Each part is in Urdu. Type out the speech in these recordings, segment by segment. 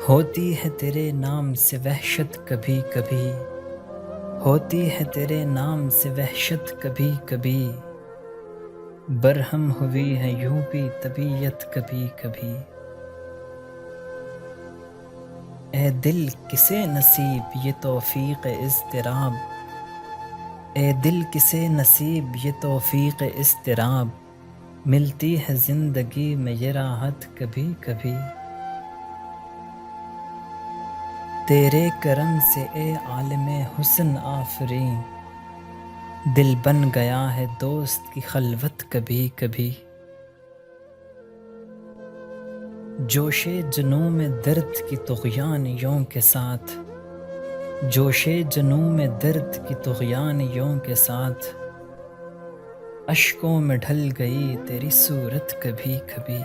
ہوتی ہے تیرے نام سے وحشت کبھی کبھی، ہوتی ہے تیرے نام سے وحشت کبھی کبھی، برہم ہوئی ہے یوں بھی طبیعت کبھی کبھی۔ اے دل کسے نصیب یہ توفیق اضطراب، اے دل کسے نصیب یہ توفیق اضطراب، ملتی ہے زندگی میں یہ راحت کبھی کبھی۔ تیرے کرم سے اے عالم حسن آفریں، دل بن گیا ہے دوست کی خلوت کبھی کبھی۔ جوش جنوں میں درد کی طغیانیوں کے ساتھ، جوش جنوں میں درد کی طغیانیوں کے ساتھ، اشکوں میں ڈھل گئی تیری صورت کبھی کبھی۔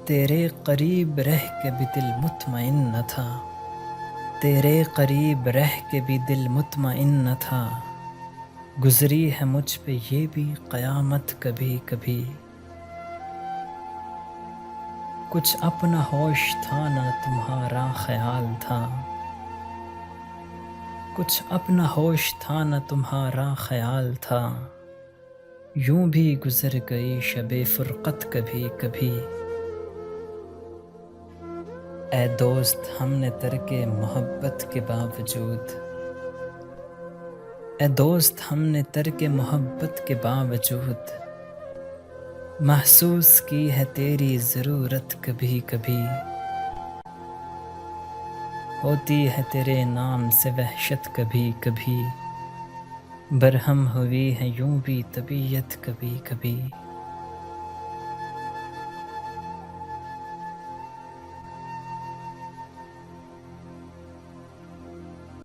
تیرے قریب رہ کے بھی دل مطمئن نہ تھا، تیرے قریب رہ کے بھی دل مطمئن نہ تھا، گزری ہے مجھ پہ یہ بھی قیامت کبھی کبھی۔ کچھ اپنا ہوش تھا نہ تمہارا خیال تھا، کچھ اپنا ہوش تھا نہ تمہارا خیال تھا، یوں بھی گزر گئی شب فرقت کبھی کبھی۔ اے دوست ہم نے ترک محبت کے باوجود، اے دوست ہم نے ترک محبت کے باوجود، محسوس کی ہے تیری ضرورت کبھی کبھی۔ ہوتی ہے تیرے نام سے وحشت کبھی کبھی، برہم ہوئی ہے یوں بھی طبیعت کبھی کبھی۔